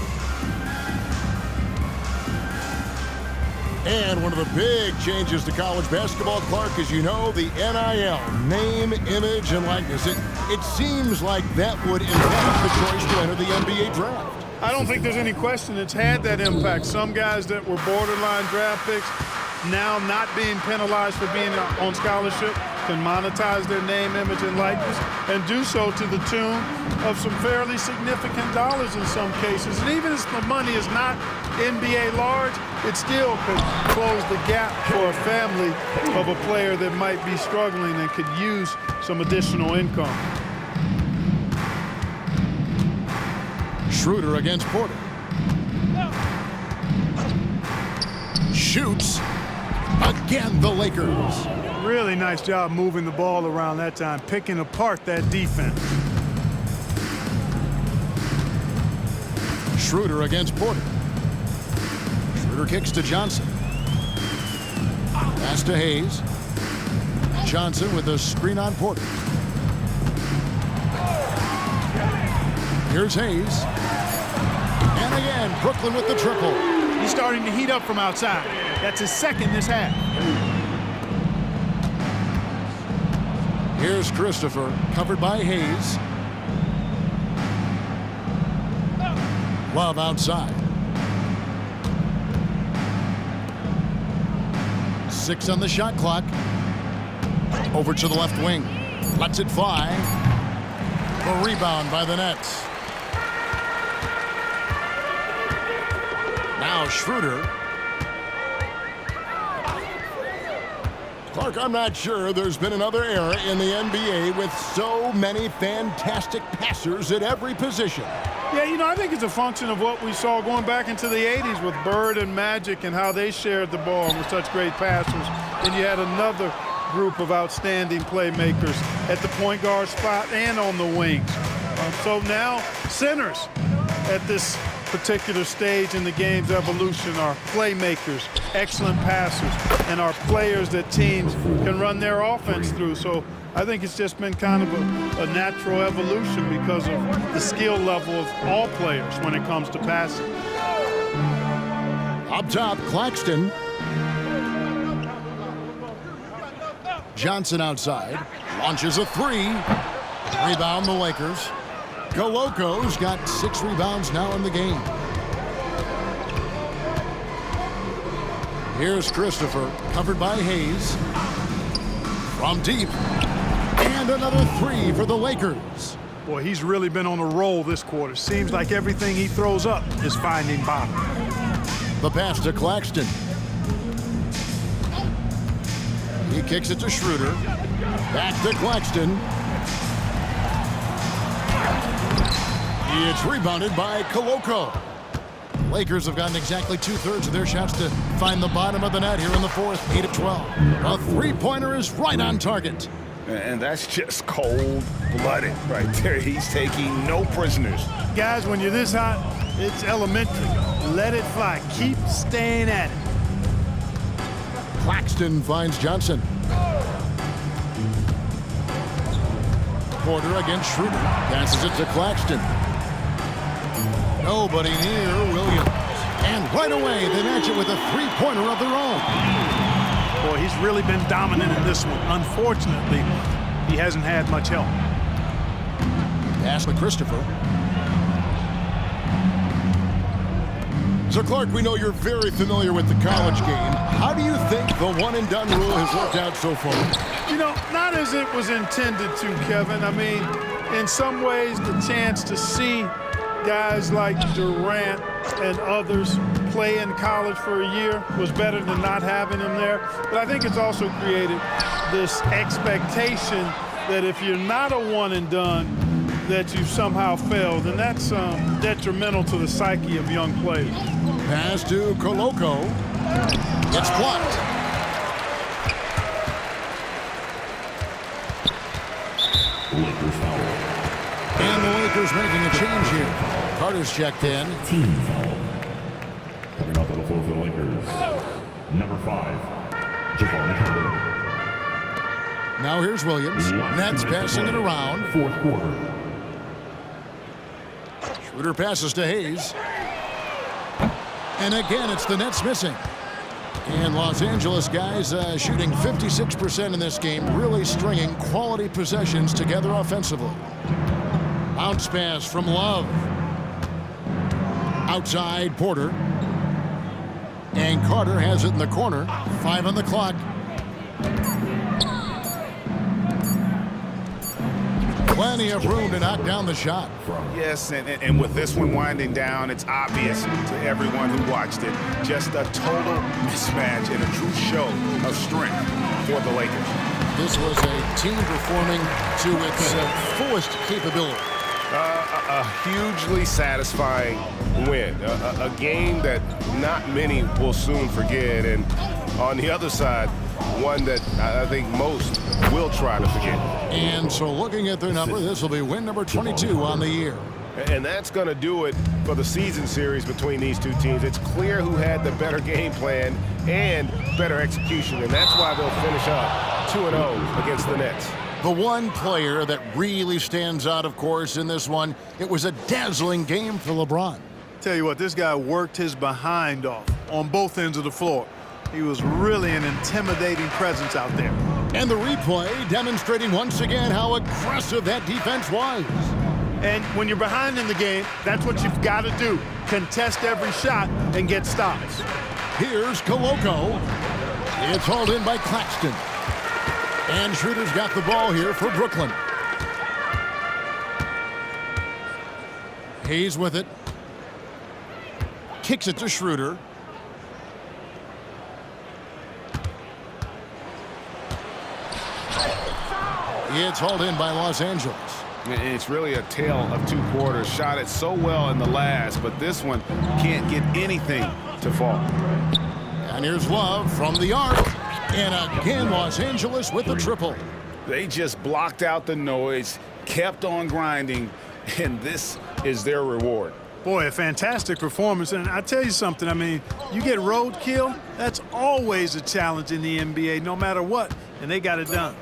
And one of the big changes to college basketball, Clark, as you know, the NIL, name, image, and likeness. It seems like that would impact the choice to enter the NBA draft. I don't think there's any question it's had that impact. Some guys that were borderline draft picks now not being penalized for being on scholarship can monetize their name, image, and likeness and do so to the tune of some fairly significant dollars in some cases. And even if the money is not NBA large, it still could close the gap for a family of a player that might be struggling and could use some additional income. Schroeder against Porter. Shoots. Again, the Lakers. Really nice job moving the ball around that time, picking apart that defense. Schroeder against Porter. Schroeder kicks to Johnson. Pass to Hayes. Johnson with a screen on Porter. Here's Hayes. And again, Brooklyn with the triple. He's starting to heat up from outside. That's his second this half. Here's Christopher, covered by Hayes. Love outside. 6 on the shot clock. Over to the left wing. Lets it fly. The rebound by the Nets. Now Schroeder. Clark, I'm not sure there's been another era in the NBA with so many fantastic passers at every position. Yeah, you know, I think it's a function of what we saw going back into the 80s with Bird and Magic and how they shared the ball and were such great passers. And you had another group of outstanding playmakers at the point guard spot and on the wings. So now centers at this particular stage in the game's evolution are playmakers, excellent passers, and are players that teams can run their offense through. So I think it's just been kind of a natural evolution because of the skill level of all players when it comes to passing. Up top, Claxton. Johnson outside. Launches a three. Rebound the Lakers. Coloco's got 6 rebounds now in the game. Here's Christopher, covered by Hayes. From deep. And another 3 for the Lakers. Boy, he's really been on a roll this quarter. Seems like everything he throws up is finding bottom. The pass to Claxton. He kicks it to Schroeder. Back to Claxton. It's rebounded by Coloco. Lakers have gotten exactly 2/3 of their shots to find the bottom of the net here in the fourth, 8 of 12. A three-pointer is right on target. And that's just cold-blooded right there. He's taking no prisoners. Guys, when you're this hot, it's elementary. Let it fly. Keep staying at it. Claxton finds Johnson. Porter against Schroeder. Passes it to Claxton. Nobody near Williams. And right away, they match it with a three-pointer of their own. Boy, he's really been dominant in this one. Unfortunately, he hasn't had much help. Pass to Christopher. So, Clark, we know you're very familiar with the college game. How do you think the one-and-done rule has worked out so far? You know, not as it was intended to, Kevin. I mean, in some ways, the chance to see guys like Durant and others play in college for a year was better than not having them there. But I think it's also created this expectation that if you're not a one-and-done, that you somehow failed, and that's detrimental to the psyche of young players. Pass to Coloco. It's blocked. Lakers foul. And the Lakers making a change here. Carter's checked in. Team foul. Coming up on the floor for the Lakers. Number 5, Jabari Carter. Now here's Williams. Nets passing it around. Fourth quarter. Schroeder passes to Hayes. And again, it's the Nets missing. And Los Angeles guys shooting 56% in this game, really stringing quality possessions together offensively. Bounce pass from Love. Outside, Porter. And Carter has it in the corner. 5 on the clock. Plenty of room to knock down the shot. Yes, and with this one winding down, it's obvious to everyone who watched it. Just a total mismatch and a true show of strength for the Lakers. This was a team performing to its fullest capability. A hugely satisfying win. A game that not many will soon forget. And on the other side, one that I think most will try to forget. And so looking at their number, this will be win number 22 on the year. And that's going to do it for the season series between these two teams. It's clear who had the better game plan and better execution, and that's why they'll finish up 2-0 against the Nets. The one player that really stands out, of course, in this one, it was a dazzling game for LeBron. Tell you what, this guy worked his behind off on both ends of the floor. He was really an intimidating presence out there. And the replay demonstrating once again how aggressive that defense was. And when you're behind in the game, that's what you've got to do. Contest every shot and get stops. Here's Coloco. It's hauled in by Claxton. And Schroeder's got the ball here for Brooklyn. Hayes with it. Kicks it to Schroeder. It's hauled in by Los Angeles. It's really a tale of two quarters. Shot it so well in the last, but this one can't get anything to fall. And here's Love from the arc. And again, Los Angeles with the triple. They just blocked out the noise, kept on grinding, and this is their reward. Boy, a fantastic performance. And I tell you something, I mean, you get roadkill, that's always a challenge in the NBA, no matter what, and they got it done.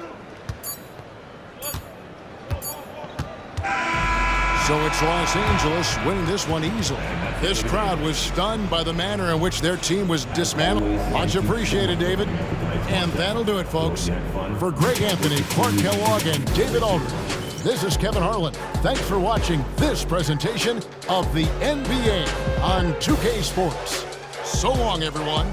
So it's Los Angeles winning this one easily. This crowd was stunned by the manner in which their team was dismantled. Much appreciated, David. And that'll do it, folks. For Greg Anthony, Clark Kellogg, and David Aldridge, this is Kevin Harlan. Thanks for watching this presentation of the NBA on 2K Sports. So long, everyone.